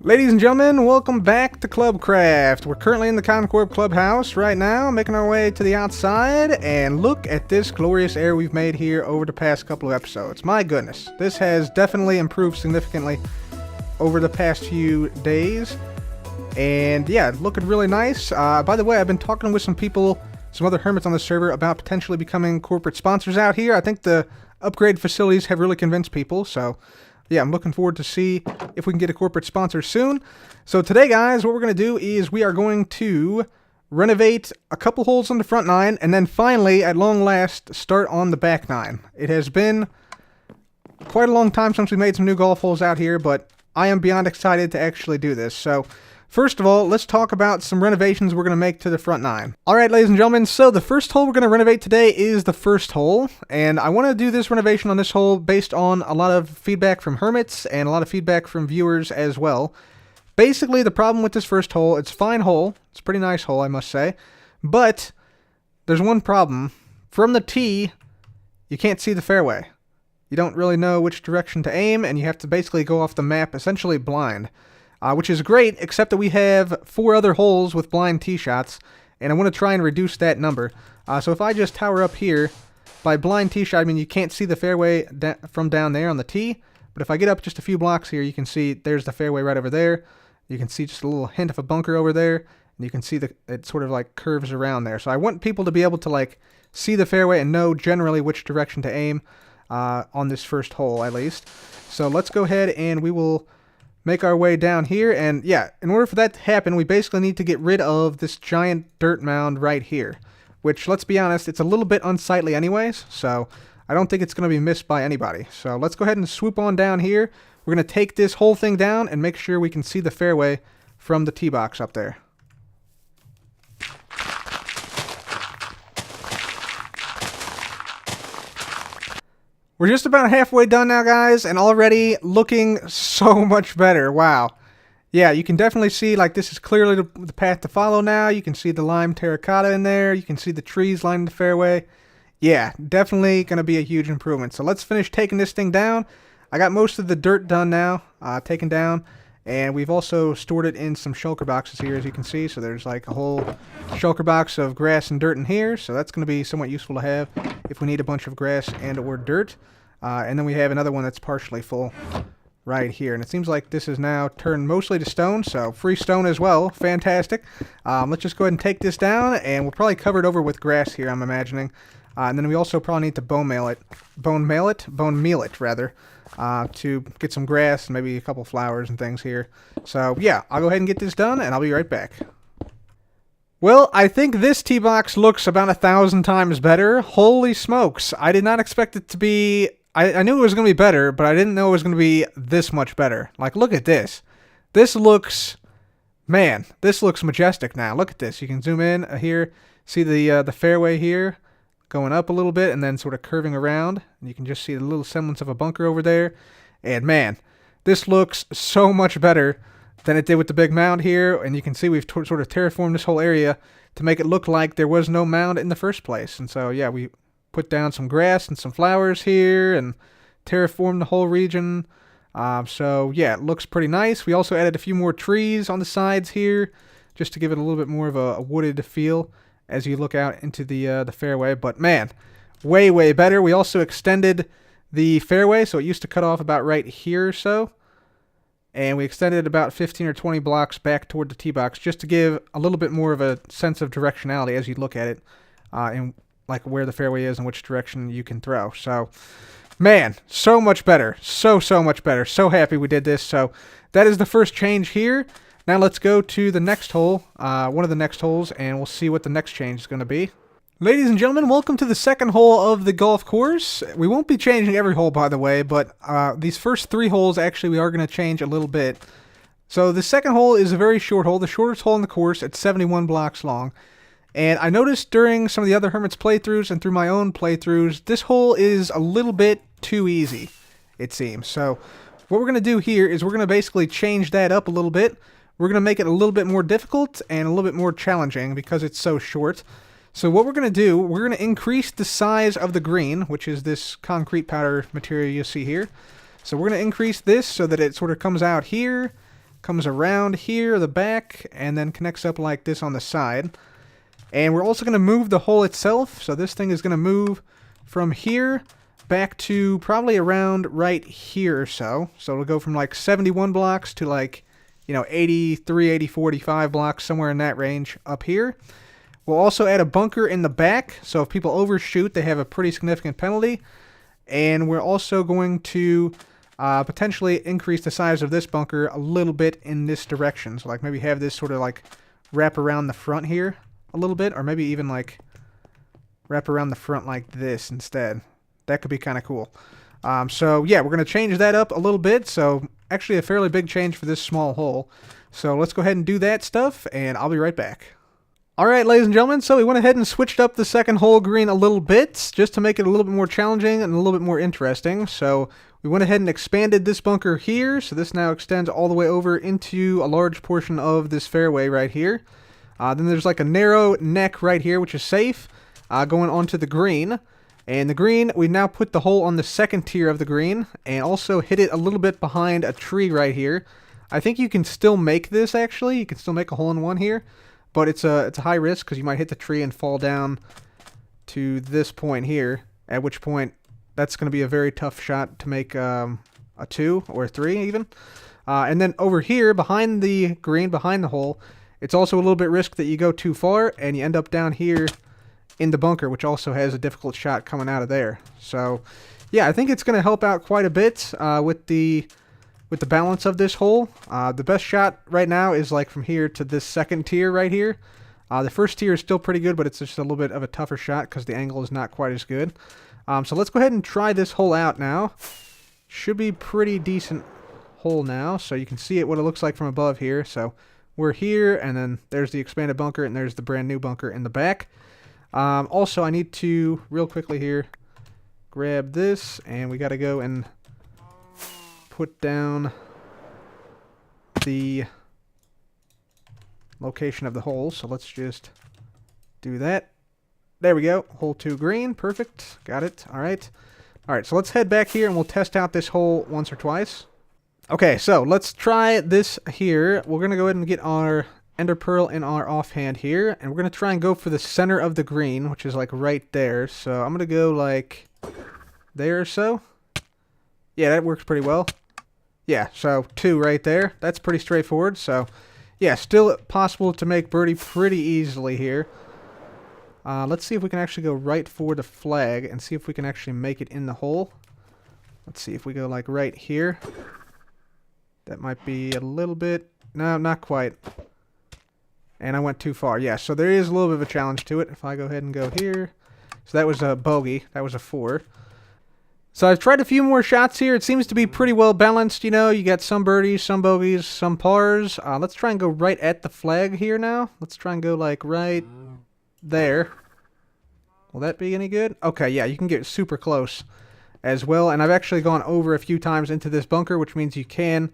Ladies and gentlemen, welcome back to Clubcraft. We're currently in the Corp clubhouse right now, making our way to the outside, and look at this glorious area we've made here over the past couple of episodes. My goodness, this has definitely improved significantly over the past few days, and yeah, looking really nice. By the way, I've been talking with some people, some other hermits on the server, about potentially becoming corporate sponsors out here. I think the upgrade facilities have really convinced people, so yeah, I'm looking forward to see if we can get a corporate sponsor soon. So today, guys, what we're going to do is we are going to renovate a couple holes on the front nine, and then finally, at long last, start on the back nine. It has been quite a long time since we made some new golf holes out here, but I am beyond excited to actually do this. So first of all, let's talk about some renovations we're going to make to the front nine. Alright, ladies and gentlemen, so the first hole we're going to renovate today is the first hole, and I want to do this renovation on this hole based on a lot of feedback from hermits and a lot of feedback from viewers as well. Basically, the problem with this first hole, it's a fine hole, it's a pretty nice hole, I must say, but there's one problem. From the tee, you can't see the fairway. You don't really know which direction to aim, and you have to basically go off the map essentially blind. Which is great, except that we have 4 other holes with blind tee shots, and I want to try and reduce that number. So if I just tower up here, by blind tee shot, I mean you can't see the fairway from down there on the tee, but if I get up just a few blocks here, you can see there's the fairway right over there. You can see just a little hint of a bunker over there, and you can see that it sort of like curves around there. So I want people to be able to like see the fairway and know generally which direction to aim on this first hole at least. So let's go ahead and we will make our way down here, and yeah, in order for that to happen, we basically need to get rid of this giant dirt mound right here, which, let's be honest, it's a little bit unsightly anyways, so I don't think it's going to be missed by anybody. So let's go ahead and swoop on down here. We're going to take this whole thing down and make sure we can see the fairway from the tee box up there. We're just about halfway done now, guys, and already looking so much better. Wow. Yeah, you can definitely see, like, this is clearly the path to follow now. You can see the lime terracotta in there. You can see the trees lining the fairway. Yeah, definitely going to be a huge improvement. So let's finish taking this thing down. I got most of the dirt done now, taken down, and we've also stored it in some shulker boxes here, as you can see. So there's like a whole shulker box of grass and dirt in here, so that's going to be somewhat useful to have if we need a bunch of grass and or dirt. And then we have another one that's partially full right here. And it seems like this is now turned mostly to stone, so free stone as well. Fantastic. Let's just go ahead and take this down, and we'll probably cover it over with grass here, I'm imagining. And then we also probably need to bone meal it, rather, to get some grass and maybe a couple flowers and things here. So yeah, I'll go ahead and get this done, and I'll be right back. Well, I think this tee box looks about 1,000 times better. Holy smokes. I did not expect it to be... I knew it was going to be better, but I didn't know it was going to be this much better. Like, look at this. This looks... Man, this looks majestic now. Look at this. You can zoom in here. See the fairway here going up a little bit and then sort of curving around. And you can just see the little semblance of a bunker over there. And man, this looks so much better than it did with the big mound here. And you can see we've sort of terraformed this whole area to make it look like there was no mound in the first place. And so, yeah, we put down some grass and some flowers here and terraformed the whole region. So, yeah, it looks pretty nice. We also added a few more trees on the sides here just to give it a little bit more of a wooded feel as you look out into the fairway. But, man, way, way better. We also extended the fairway, so it used to cut off about right here or so. And we extended it about 15 or 20 blocks back toward the tee box just to give a little bit more of a sense of directionality as you look at it, and like where the fairway is and which direction you can throw. So, man, so much better. So much better. So happy we did this. So that is the first change here. Now let's go to the next hole, one of the next holes, and we'll see what the next change is going to be. Ladies and gentlemen, welcome to the second hole of the golf course. We won't be changing every hole, by the way, but these first 3 holes, actually, we are going to change a little bit. So the second hole is a very short hole, the shortest hole in the course. It's 71 blocks long. And I noticed during some of the other Hermit's playthroughs and through my own playthroughs, this hole is a little bit too easy, it seems. So what we're going to do here is we're going to basically change that up a little bit. We're going to make it a little bit more difficult and a little bit more challenging because it's so short. So what we're going to do, we're going to increase the size of the green, which is this concrete powder material you see here. So we're going to increase this so that it sort of comes out here, comes around here, the back, and then connects up like this on the side. And we're also going to move the hole itself. So this thing is going to move from here back to probably around right here or so. So it'll go from like 71 blocks to like, 83, 80, 45 blocks, somewhere in that range up here. We'll also add a bunker in the back. So if people overshoot, they have a pretty significant penalty. And we're also going to potentially increase the size of this bunker a little bit in this direction. So like maybe have this sort of like wrap around the front here a little bit, or maybe even like wrap around the front like this instead. That could be kind of cool. So yeah, we're going to change that up a little bit. So actually a fairly big change for this small hole. So let's go ahead and do that stuff, and I'll be right back. Alright, ladies and gentlemen, so we went ahead and switched up the second hole green a little bit, just to make it a little bit more challenging and a little bit more interesting. So we went ahead and expanded this bunker here, so this now extends all the way over into a large portion of this fairway right here. Then there's like a narrow neck right here, which is safe, going onto the green. And the green, we now put the hole on the second tier of the green, and also hit it a little bit behind a tree right here. I think you can still make this, actually. You can still make a hole-in-one here. But it's a high risk because you might hit the tree and fall down to this point here, at which point that's going to be a very tough shot to make a 2 or a 3 even. And then over here, behind the green, behind the hole, it's also a little bit risk that you go too far and you end up down here in the bunker, which also has a difficult shot coming out of there. So, yeah, I think it's going to help out quite a bit with the balance of this hole. The best shot right now is like from here to this second tier right here. The first tier is still pretty good, but it's just a little bit of a tougher shot because the angle is not quite as good. So let's go ahead and try this hole out now. Should be pretty decent hole now, so you can see what it looks like from above here. So we're here, and then there's the expanded bunker, and there's the brand new bunker in the back. Also, I need to, real quickly here, grab this, and we got to go and put down the location of the hole. So let's just do that. There we go. Hole 2 green. Perfect. Got it. All right. All right. So let's head back here and we'll test out this hole once or twice. Okay. So let's try this here. We're going to go ahead and get our ender pearl in our offhand here. And we're going to try and go for the center of the green, which is like right there. So I'm going to go like there or so. Yeah, that works pretty well. Yeah, so 2 right there. That's pretty straightforward. So, yeah, still possible to make birdie pretty easily here. Let's see if we can actually go right for the flag and see if we can actually make it in the hole. Let's see if we go like right here. That might be a little bit... No, not quite. And I went too far. Yeah, so there is a little bit of a challenge to it. If I go ahead and go here. So that was a bogey. That was a 4. So I've tried a few more shots here. It seems to be pretty well balanced, you got some birdies, some bogeys, some pars. Let's try and go right at the flag here now. Let's try and go like right there. Will that be any good? Okay, yeah, you can get super close as well. And I've actually gone over a few times into this bunker, which means you can,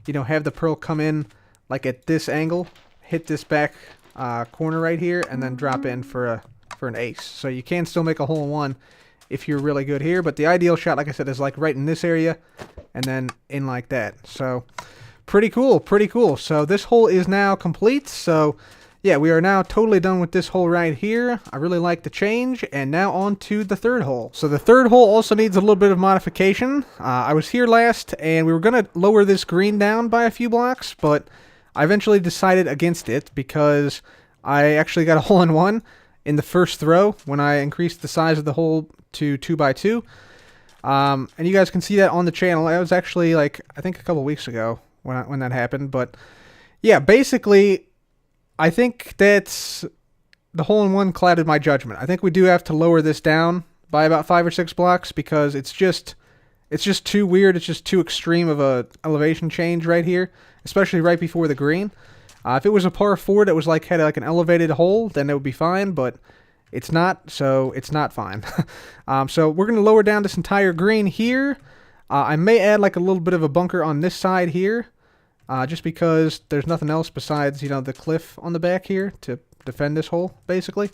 have the pearl come in like at this angle, hit this back corner right here, and then drop in for an ace. So you can still make a hole-in-one if you're really good here, but the ideal shot, like I said, is like right in this area and then in like that. So pretty cool, pretty cool. So this hole is now complete. So yeah, we are now totally done with this hole right here. I really like the change, and now on to the third hole. So the third hole also needs a little bit of modification. I was here last and we were going to lower this green down by a few blocks, but I eventually decided against it because I actually got a hole-in-one in the first throw when I increased the size of the hole to 2x2. And you guys can see that on the channel. That was actually like, I think a couple weeks ago when that happened. But yeah, basically, I think that's the hole-in-one clouded my judgment. I think we do have to lower this down by about 5 or 6 blocks because it's just too weird. It's just too extreme of a elevation change right here, especially right before the green. If it was a par 4 that was had like an elevated hole, then it would be fine, but it's not, so it's not fine. So we're going to lower down this entire green here. I may add like a little bit of a bunker on this side here, just because there's nothing else besides, the cliff on the back here to defend this hole, basically.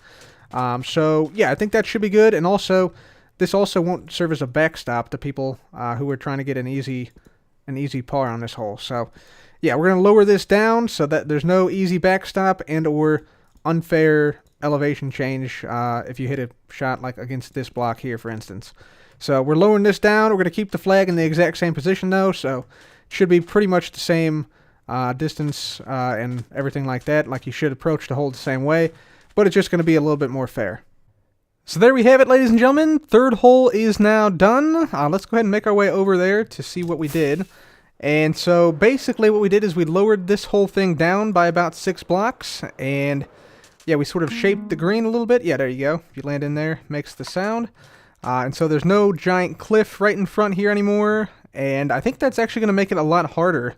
So yeah, I think that should be good, and also, this also won't serve as a backstop to people who are trying to get an easy par on this hole. So yeah, we're going to lower this down so that there's no easy backstop and or unfair elevation change if you hit a shot like against this block here, for instance. So we're lowering this down. We're going to keep the flag in the exact same position though, so it should be pretty much the same distance and everything like that. Like you should approach the hole the same way, but it's just going to be a little bit more fair. So there we have it, ladies and gentlemen. Third hole is now done. Let's go ahead and make our way over there to see what we did. And so basically what we did is we lowered this whole thing down by about 6 blocks. And yeah, we sort of shaped the green a little bit. Yeah, there you go. If you land in there, makes the sound. And so there's no giant cliff right in front here anymore. And I think that's actually going to make it a lot harder.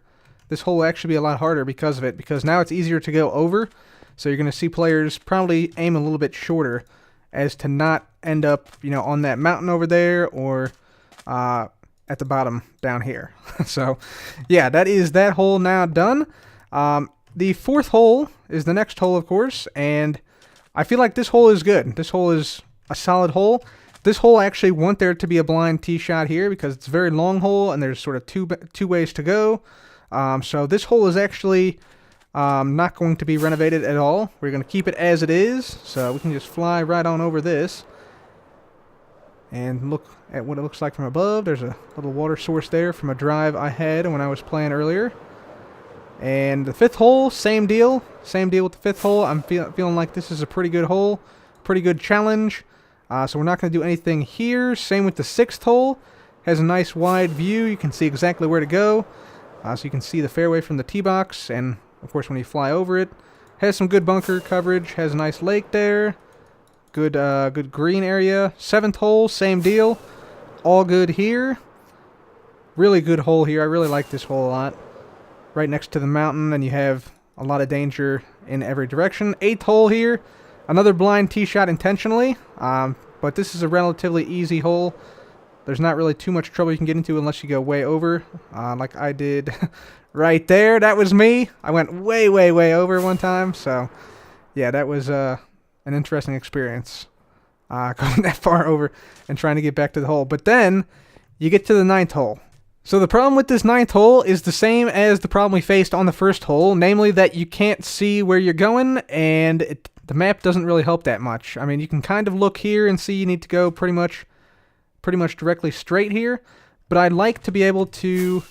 This hole will actually be a lot harder because of it. Because now it's easier to go over. So you're going to see players probably aim a little bit shorter, as to not end up, you know, on that mountain over there or at the bottom down here. So, yeah, that is that hole now done. The fourth hole is the next hole, of course, and I feel like this hole is good. This hole is a solid hole. This hole, I actually want there to be a blind tee shot here because it's a very long hole and there's sort of two ways to go. So this hole is actually not going to be renovated at all. We're going to keep it as it is, so we can just fly right on over this and look at what it looks like from above. There's a little water source there from a drive I had when I was playing earlier. And the fifth hole, same deal. Same deal with the fifth hole. I'm feeling like this is a pretty good hole, pretty good challenge. So we're not going to do anything here. Same with the sixth hole. Has a nice wide view. You can see exactly where to go. So you can see the fairway from the tee box, and of course when you fly over it. Has some good bunker coverage. Has a nice lake there. Good green area. Seventh hole, same deal. All good here. Really good hole here. I really like this hole a lot. Right next to the mountain, and you have a lot of danger in every direction. Eighth hole here. Another blind tee shot intentionally. But this is a relatively easy hole. There's not really too much trouble you can get into unless you go way over. Like I did right there. That was me. I went way, way, way over one time. So, yeah, that was an interesting experience. Going that far over and trying to get back to the hole. But then you get to the ninth hole. So the problem with this ninth hole is the same as the problem we faced on the first hole, namely that you can't see where you're going, and the map doesn't really help that much. I mean, you can kind of look here and see you need to go pretty much directly straight here, but I'd like to be able to,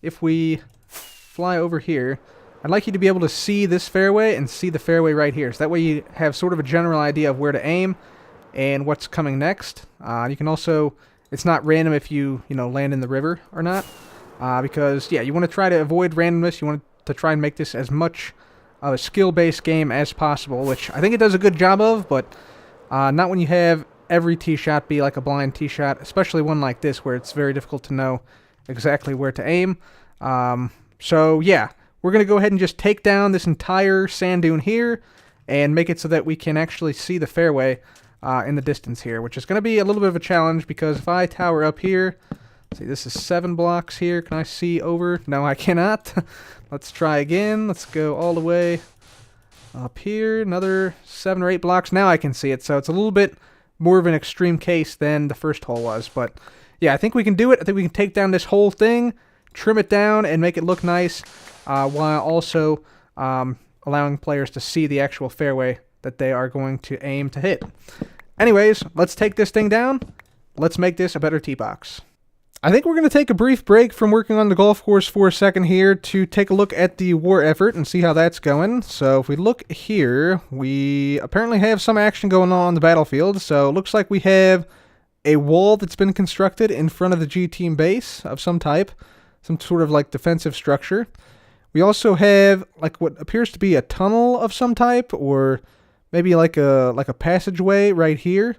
if we fly over here, I'd like you to be able to see this fairway and see the fairway right here. So that way you have sort of a general idea of where to aim and what's coming next. You can also, it's not random if you land in the river or not, because yeah, you want to try to avoid randomness. You want to try and make this as much of a skill-based game as possible, which I think it does a good job of, but not when you have every tee shot be like a blind tee shot, especially one like this where it's very difficult to know exactly where to aim. So yeah, we're going to go ahead and just take down this entire sand dune here and make it so that we can actually see the fairway in the distance here, which is going to be a little bit of a challenge because if I tower up here, see, this is 7 blocks here. Can I see over? No, I cannot. Let's try again. Let's go all the way up here. Another 7 or 8 blocks. Now I can see it. So it's a little bit more of an extreme case than the first hole was. But yeah, I think we can do it. I think we can take down this whole thing, trim it down, and make it look nice while also allowing players to see the actual fairway that they are going to aim to hit. Anyways, let's take this thing down. Let's make this a better tee box. I think we're going to take a brief break from working on the golf course for a second here to take a look at the war effort and see how that's going. So if we look here, we apparently have some action going on the battlefield. So it looks like we have a wall that's been constructed in front of the G team base of some type, some sort of like defensive structure. We also have like what appears to be a tunnel of some type, or maybe like a passageway right here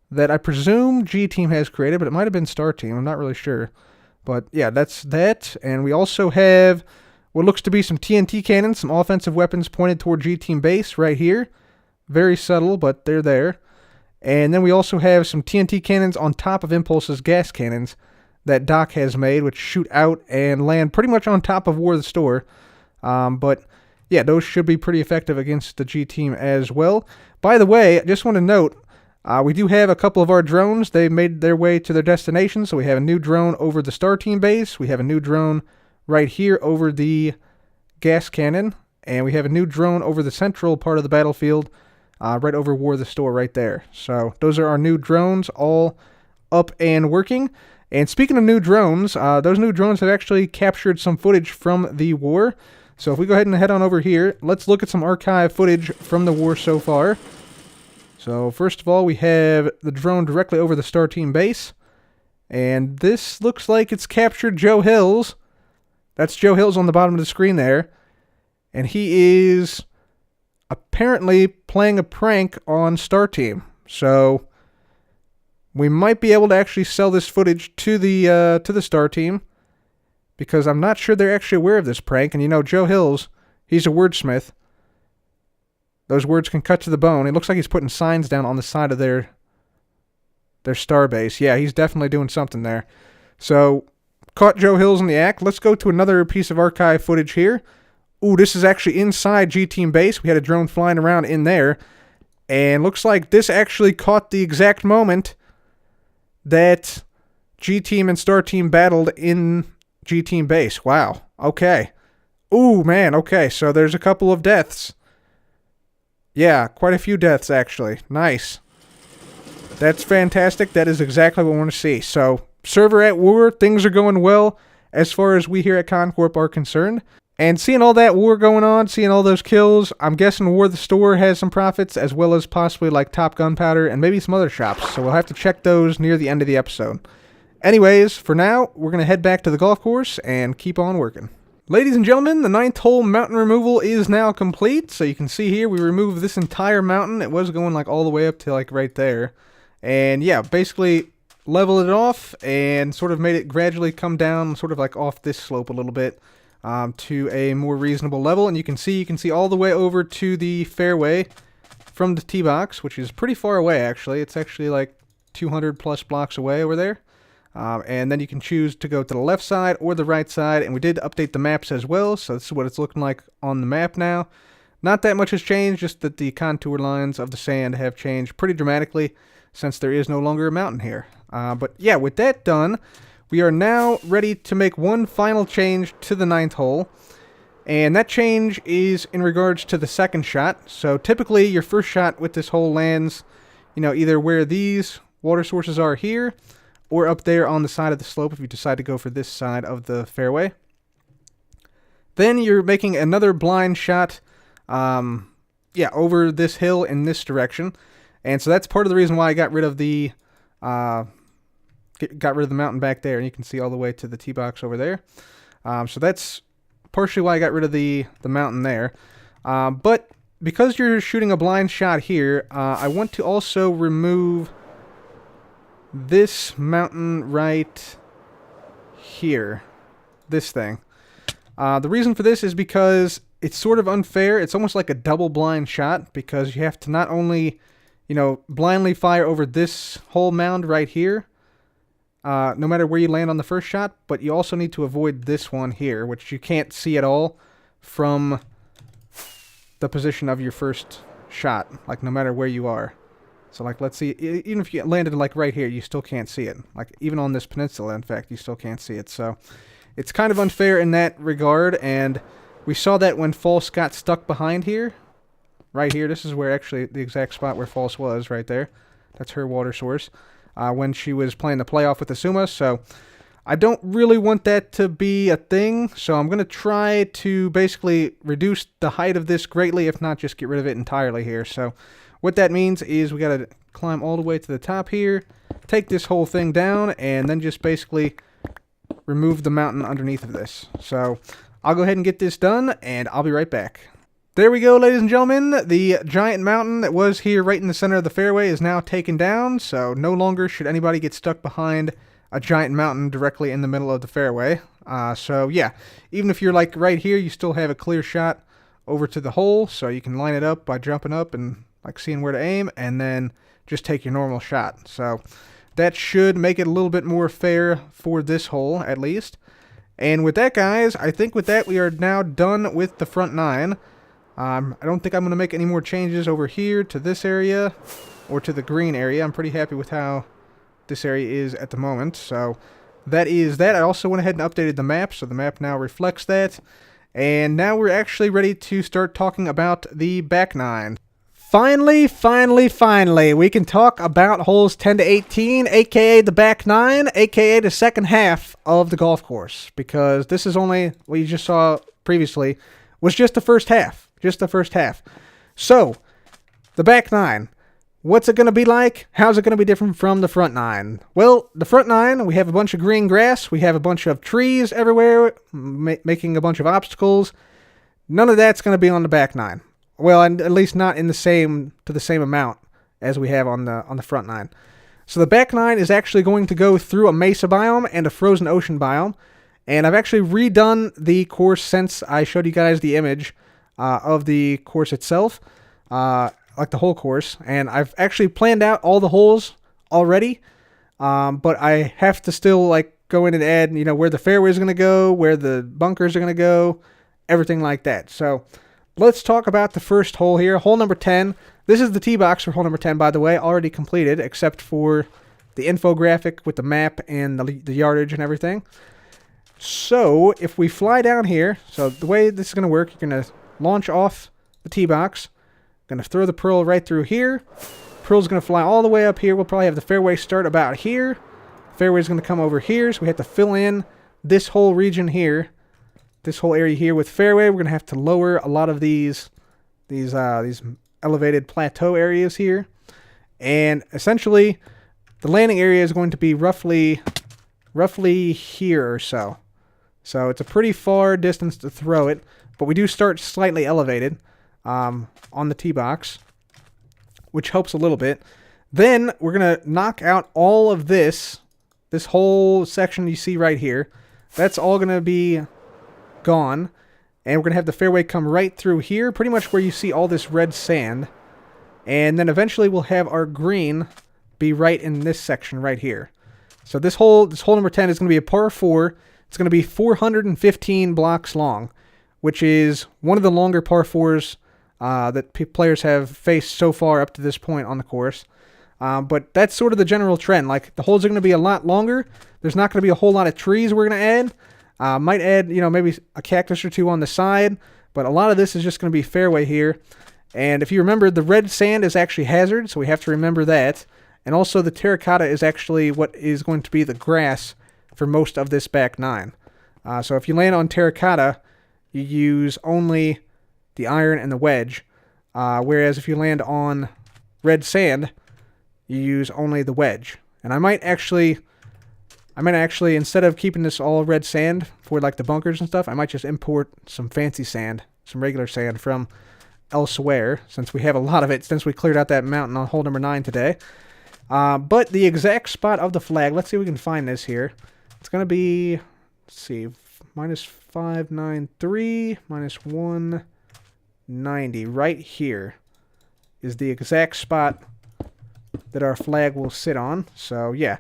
that I presume G Team has created, but it might have been Star Team. I'm not really sure. But yeah, that's that. And we also have what looks to be some TNT cannons, some offensive weapons pointed toward G Team base right here. Very subtle, but they're there. And then we also have some TNT cannons on top of Impulse's gas cannons that Doc has made, which shoot out and land pretty much on top of War the Store. But yeah, those should be pretty effective against the G Team as well. By the way, I just want to note, we do have a couple of our drones. They made their way to their destination, so we have a new drone over the Star Team base. We have a new drone right here over the gas cannon, and we have a new drone over the central part of the battlefield, right over War the Store right there. So those are our new drones, all up and working. And speaking of new drones, those new drones have actually captured some footage from the war. So if we go ahead and head on over here, let's look at some archive footage from the war so far. So first of all, we have the drone directly over the Star Team base. And this looks like it's captured Joe Hills. That's Joe Hills on the bottom of the screen there. And he is apparently playing a prank on Star Team. So we might be able to actually sell this footage to the Star Team, because I'm not sure they're actually aware of this prank. And you know, Joe Hills, he's a wordsmith. Those words can cut to the bone. It looks like he's putting signs down on the side of their star base. Yeah, he's definitely doing something there. So, caught Joe Hills in the act. Let's go to another piece of archive footage here. Ooh, this is actually inside G-Team base. We had a drone flying around in there. And looks like this actually caught the exact moment that G-Team and Star Team battled in G-Team base. Wow. Okay. Ooh, man. Okay, so there's a couple of deaths. Yeah, quite a few deaths, actually. Nice. That's fantastic. That is exactly what we want to see. So, server at war, things are going well as far as we here at Corp are concerned. And seeing all that war going on, seeing all those kills, I'm guessing War the Store has some profits, as well as possibly like Top Gunpowder and maybe some other shops. So we'll have to check those near the end of the episode. Anyways, for now, we're going to head back to the golf course and keep on working. Ladies and gentlemen, the 9th hole mountain removal is now complete. So you can see here, we removed this entire mountain. It was going like all the way up to like right there. And yeah, basically leveled it off and sort of made it gradually come down sort of like off this slope a little bit to a more reasonable level. And you can see all the way over to the fairway from the tee box, which is pretty far away actually. It's actually like 200 plus blocks away over there. And then you can choose to go to the left side or the right side. And we did update the maps as well. So this is what it's looking like on the map now. Not that much has changed, just that the contour lines of the sand have changed pretty dramatically since there is no longer a mountain here. But yeah, with that done, we are now ready to make one final change to the 9th hole. And that change is in regards to the second shot. So typically your first shot with this hole lands, you know, either where these water sources are here, or up there on the side of the slope if you decide to go for this side of the fairway. Then you're making another blind shot, over this hill in this direction. And so that's part of the reason why I got rid of the mountain back there. And you can see all the way to the tee box over there. So that's partially why I got rid of the mountain there. But because you're shooting a blind shot here, I want to also remove this mountain right here. This thing. The reason for this is because it's sort of unfair. It's almost like a double blind shot, because you have to not only, you know, blindly fire over this whole mound right here, no matter where you land on the first shot, but you also need to avoid this one here, which you can't see at all from the position of your first shot, like no matter where you are. So like, let's see, even if you landed like right here, you still can't see it. Like even on this peninsula, in fact, you still can't see it. So it's kind of unfair in that regard. And we saw that when False got stuck behind here, right here. This is where actually the exact spot where False was right there. That's her water source when she was playing the playoff with Asuma. So I don't really want that to be a thing. So I'm going to try to basically reduce the height of this greatly, if not just get rid of it entirely here. So what that means is we got to climb all the way to the top here, take this whole thing down, and then just basically remove the mountain underneath of this. So I'll go ahead and get this done, and I'll be right back. There we go, ladies and gentlemen. The giant mountain that was here right in the center of the fairway is now taken down, so no longer should anybody get stuck behind a giant mountain directly in the middle of the fairway. So yeah, even if you're like right here, you still have a clear shot over to the hole, so you can line it up by jumping up and like seeing where to aim, and then just take your normal shot. So that should make it a little bit more fair for this hole, at least. And with that, guys, I think with that, we are now done with the front nine. I don't think I'm going to make any more changes over here to this area or to the green area. I'm pretty happy with how this area is at the moment. So that is that. I also went ahead and updated the map, so the map now reflects that. And now we're actually ready to start talking about the back nine. Finally, we can talk about holes 10 to 18, aka the back nine, aka the second half of the golf course. Because this is only, what you just saw previously, was just the first half. Just the first half. So, the back nine. What's it going to be like? How's it going to be different from the front nine? Well, the front nine, we have a bunch of green grass. We have a bunch of trees everywhere, making a bunch of obstacles. None of that's going to be on the back nine. Well, and at least not in the same amount as we have on the front nine. So the back nine is actually going to go through a mesa biome and a frozen ocean biome. And I've actually redone the course since I showed you guys the image of the course itself. Like the whole course, and I've actually planned out all the holes already, but I have to still like go in and add, where the fairway is going to go, where the bunkers are going to go, everything like that. So let's talk about the first hole here, hole number 10. This is the tee box for hole number 10, by the way, already completed, except for the infographic with the map and the yardage and everything. So if we fly down here, so the way this is going to work, you're going to launch off the tee box. Going to throw the pearl right through here. Pearl's going to fly all the way up here. We'll probably have the fairway start about here. Fairway's going to come over here, so we have to fill in this whole region here, this whole area here with fairway. We're going to have to lower a lot of these elevated plateau areas here, and essentially the landing area is going to be roughly here or so. So it's a pretty far distance to throw it, but we do start slightly elevated. On the tee box, which helps a little bit. Then we're going to knock out all of this whole section you see right here. That's all going to be gone. And we're going to have the fairway come right through here, pretty much where you see all this red sand. And then eventually we'll have our green be right in this section right here. So this hole number 10 is going to be a par 4. It's going to be 415 blocks long, which is one of the longer par 4s that players have faced so far up to this point on the course. But that's sort of the general trend. Like, the holes are going to be a lot longer. There's not going to be a whole lot of trees we're going to add. Might add, maybe a cactus or two on the side. But a lot of this is just going to be fairway here. And if you remember, the red sand is actually hazard, so we have to remember that. And also the terracotta is actually what is going to be the grass for most of this back nine. So if you land on terracotta, you use only the iron and the wedge, whereas if you land on red sand, you use only the wedge. And I might actually, instead of keeping this all red sand for like the bunkers and stuff, I might just import some fancy sand, some regular sand from elsewhere, since we have a lot of it since we cleared out that mountain on hole number 9 today. But the exact spot of the flag, let's see if we can find this here. It's going to be, let's see, minus 593, minus 190, right here is the exact spot that our flag will sit on. So yeah.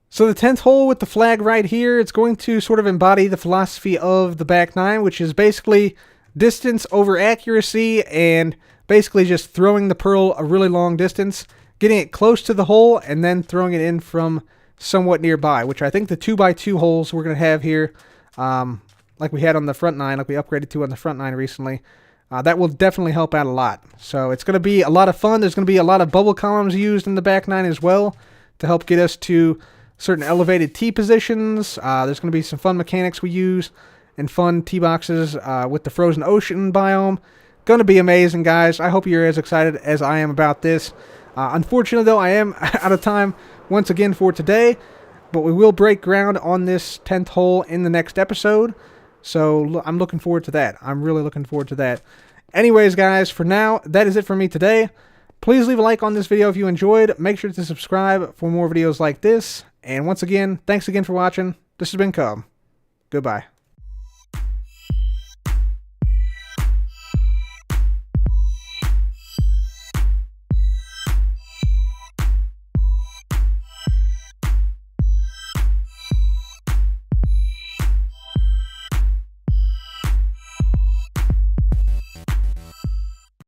So the 10th hole with the flag right here, it's going to sort of embody the philosophy of the back nine, which is basically distance over accuracy and basically just throwing the pearl a really long distance, getting it close to the hole, and then throwing it in from somewhat nearby, which I think the 2x2 holes we're going to have here, like we had on the front nine, like we upgraded to on the front nine recently, that will definitely help out a lot. So it's going to be a lot of fun. There's going to be a lot of bubble columns used in the back nine as well to help get us to certain elevated tee positions. There's going to be some fun mechanics we use and fun tee boxes with the frozen ocean biome. Going to be amazing, guys. I hope you're as excited as I am about this. Unfortunately, though, I am out of time once again for today, but we will break ground on this 10th hole in the next episode. So I'm looking forward to that. I'm really looking forward to that. Anyways, guys, for now, that is it for me today. Please leave a like on this video if you enjoyed. Make sure to subscribe for more videos like this. And once again, thanks again for watching. This has been Cub. Goodbye.